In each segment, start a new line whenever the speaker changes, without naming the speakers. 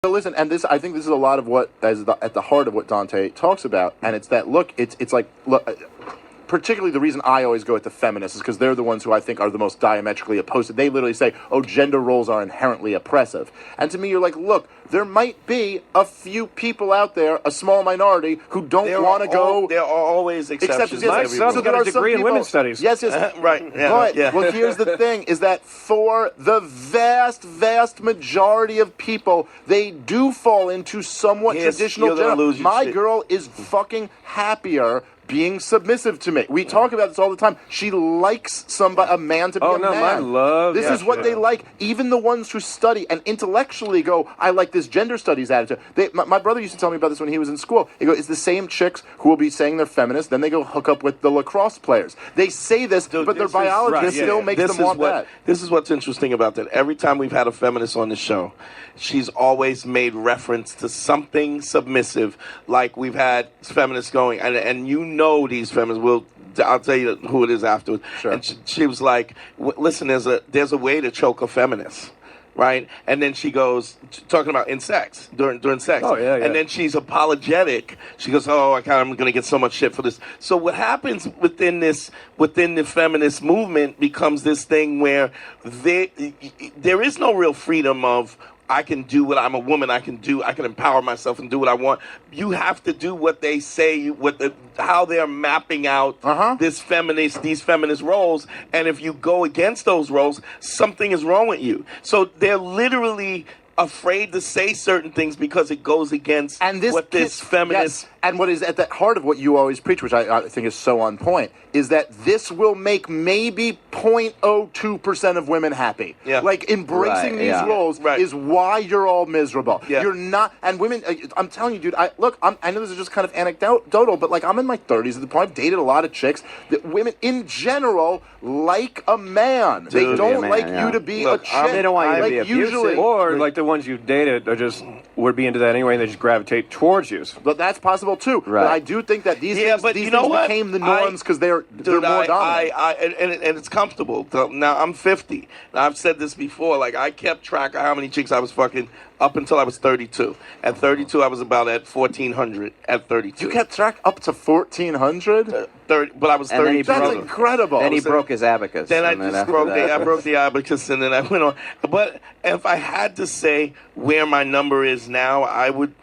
But listen, and I think this is a lot of what is at the heart of what Dante talks about, and it's that look. It's like look. Particularly the reason I always go at the feminists is because they're the ones who I think are the most diametrically opposed. They literally say, oh, gender roles are inherently oppressive. And to me, you're like, look, there might be a few people out there, a small minority, who don't want to go.
There are always exceptions.
My
son's got a degree in women's studies.
Yes.
Right. Yeah,
but, well, here's the thing, is that for the vast, vast majority of people, they do fall into somewhat traditional gender. My girl is fucking happier being submissive to me. We talk about this all the time. She likes a man to be a man.
I love
this is what they like. Even the ones who study and intellectually go, I like this gender studies attitude. My brother used to tell me about this when he was in school. He goes, it's the same chicks who will be saying they're feminists, then they go hook up with the lacrosse players. They say this, but their biology still makes them want that.
This is what's interesting about that. Every time we've had a feminist on the show, she's always made reference to something submissive, like we've had feminists going, and you know these feminists will. I'll tell you who it is afterwards.
Sure.
And she was like, "Listen, there's a way to choke a feminist." Right, and then she goes talking about in sex during sex.
Oh yeah.
And then she's apologetic. She goes, "Oh, I'm going to get so much shit for this." So what happens within the feminist movement becomes this thing where there is no real freedom of, I can do what I'm a woman. I can empower myself and do what I want. You have to do what they say, how they're mapping out these feminist roles. And if you go against those roles, something is wrong with you. So they're literally afraid to say certain things because it goes against what this feminist...
Yes. And what is at the heart of what you always preach, which I think is so on point, is that this will make maybe 0.02% of women happy.
Yeah.
Like, embracing these roles is why you're all miserable.
Yeah.
You're not... And women, I'm telling you, dude, I know this is just kind of anecdotal, but, like, I'm in my 30s at the point. I've dated a lot of chicks. That women, in general, like a man. They don't like you to be a chick.
They don't want you to be abusive.
Or, like, the ones you've dated would be into that anyway, and they just gravitate towards you.
But that's possible too.
Right.
But I do think that these things became the norms because they're more dominant.
And it's comfortable. Now I'm 50. Now I've said this before. Like, I kept track of how many chicks I was fucking up until I was 32. At 32, I was about at 1,400. At 32,
you kept track up to 1,400.
30, but I was 32.
That's incredible.
Then he broke his abacus.
Then I broke the abacus, and then I went on. But if I had to say where my number is now, I would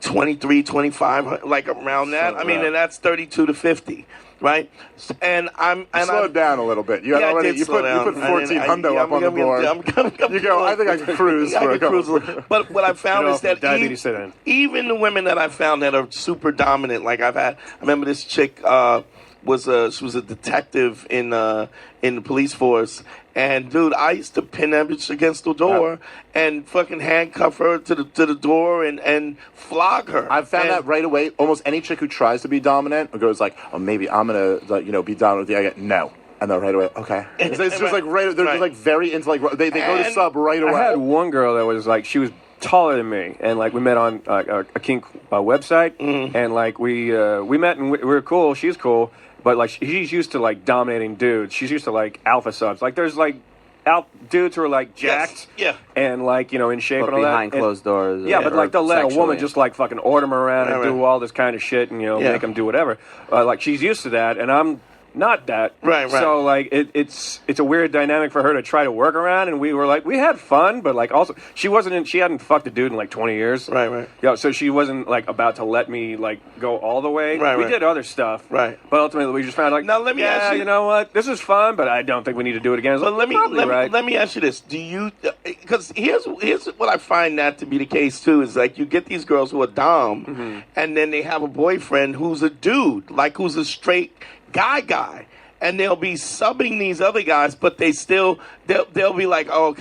23, 25, like around that. I mean, and that's 32 to 50. Right, and I'm
slowed down a little bit. You put 1,400 up on the board. You go. I think I can cruise.
But what I found is that
even
the women that I found that are super dominant, like I remember this chick she was a detective in the police force. And dude, I used to pin that bitch against the door and fucking handcuff her to the door and flog her.
I've found that right away. Almost any chick who tries to be dominant or goes like, "Oh, maybe I'm gonna be dominant with you." I get no, and they're right away. Okay, it's just like they're just like very into like they go to sub right away.
I had one girl that was like, she was taller than me, and like we met on a kink website, and like we met and we were cool. She's cool. But, like, she's used to, like, dominating dudes. She's used to, like, alpha subs. Like, there's, like, dudes who are, like, jacked.
Yes.
And, like, you know, in shape
but
and all that.
behind closed doors.
Yeah, but, like, they'll let a woman just, like, fucking order them around and do all this kind of shit and, you know, make them do whatever. Like, she's used to that, and I'm not that.
Right.
So, like, it's a weird dynamic for her to try to work around, and we were, like, we had fun, but, like, also, she hadn't fucked a dude in, like, 20 years.
Right.
Yeah, so she wasn't, like, about to let me, like, go all the way. We did other stuff.
Right.
But ultimately, we just found, like,
now, let me ask you,
you know what, this is fun, but I don't think we need to do it again.
But let me ask you this. Do you, because here's what I find that to be the case, too, is, like, you get these girls who are dom, and then they have a boyfriend who's a dude, like, who's a straight guy. And they'll be subbing these other guys, but they'll be like, oh,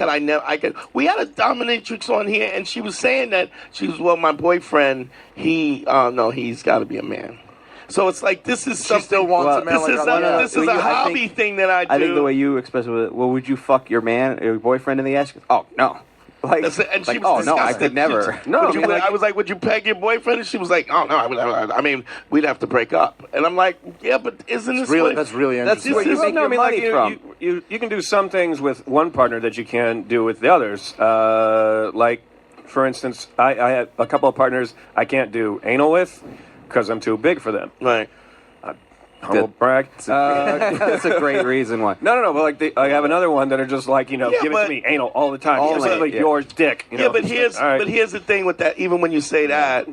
we had a dominatrix on here, and she was saying that my boyfriend, he's got to be a man. So it's like, this is something.
She still wants a man.
This is a hobby thing that I do.
I think the way you express it, well, would you fuck your boyfriend in the ass? Oh, no. Like,
and she
like,
was
no, I could never.
I was like, would you peg your boyfriend? And she was like, oh, no, I mean, we'd have to break up. And I'm like, yeah, but isn't this
really, that's really interesting.
That's where you make your money from.
You can do some things with one partner that you can't do with the others. Like, for instance, I have a couple of partners I can't do anal with because I'm too big for them.
Right.
Humble brag.
That's a great reason why.
No, but like I have another one that are just like, give it to me anal all the time.
All
Just
night,
like
yeah.
yours, dick.
Yeah, but here's
all right.
but here's the thing with that. Even when you say that,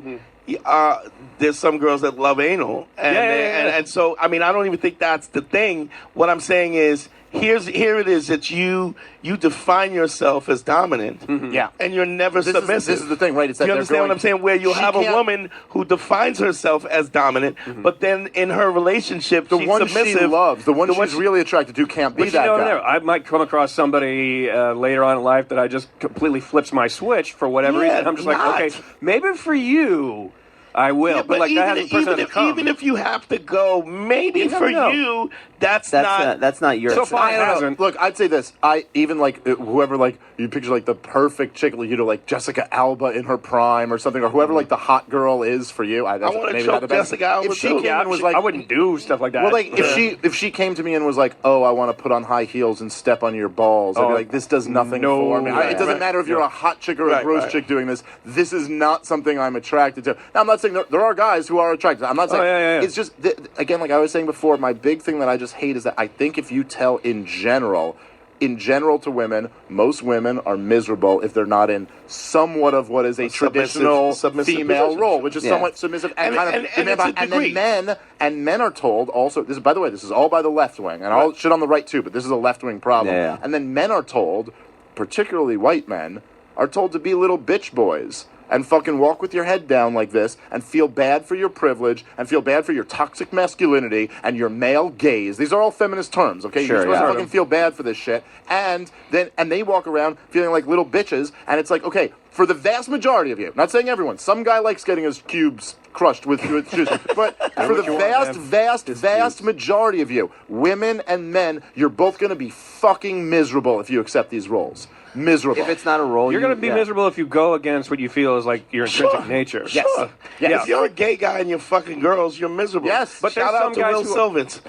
there's some girls that love anal, and and so I mean I don't even think that's the thing. What I'm saying is here it is that you define yourself as dominant,
Yeah.
and you're never submissive.
This is the thing, right? It's that
You
they're
understand what
going-
I'm saying? Where you'll
She
have a
can't-
woman who defines herself as dominant, but then in her relationship,
The
she's
one
submissive.
she loves, the one she's
she-
really attracted to, can't be
But
that
you
guy.
never. I might come across somebody later on in life that I just completely flips my switch for whatever
Yeah,
reason. I'm just like,
not.
okay, maybe for you, I will.
Yeah,
but like that hasn't person hasn't come.
even if you have to go, maybe
You never
for
know.
you, that's
That's not your.
So far,
I don't know.
hasn't.
Look, I'd say this. I even like whoever like you picture like the perfect chick, like Jessica Alba in her prime or something, or whoever like the hot girl is for you.
I wanna
maybe
choke
not the best.
Jessica Alba
If she
too.
came and was like,
I wouldn't do stuff like that.
well, like if she came to me and was like, "Oh, I want to put on high heels and step on your balls," I'd be
Oh,
like, "This does nothing
no
for me."
way.
It doesn't
Right.
matter if you're a hot chick or a
Right,
gross
right.
chick doing this. This is not something I'm attracted to. Now, I'm not saying there are guys who are attracted. I'm not saying
yeah.
it's just again, like I was saying before. My big thing that I just hate is that I think if you tell in general to women, most women are miserable if they're not in somewhat of what is a traditional
submissive
female
position.
role, which is
Yeah.
somewhat submissive and kind of
and
and
it's a degree.
then men are told also this is, by the way, this is all by the left wing, and I'll shit on the right too, but this is a left wing problem.
Yeah.
And then men are told, particularly white men, are told to be little bitch boys and fucking walk with your head down like this and feel bad for your privilege and feel bad for your toxic masculinity and your male gaze. These are all feminist terms, okay?
Sure,
You're supposed
yeah.
to fucking feel bad for this shit. And they walk around feeling like little bitches, and it's like, okay, for the vast majority of you, not saying everyone, some guy likes getting his cubes crushed with shoes, but for the
you want,
vast majority of you, women and men, you're both going to be fucking miserable if you accept these roles. Miserable.
If it's not a role,
You're going to be miserable if you go against what you feel is like your intrinsic nature.
Yes.
Sure.
Yes.
If you're a gay guy and you're fucking girls, you're miserable.
Yes.
But
Shout
there's
out
some
to
guys
Will
who-
Sylvans.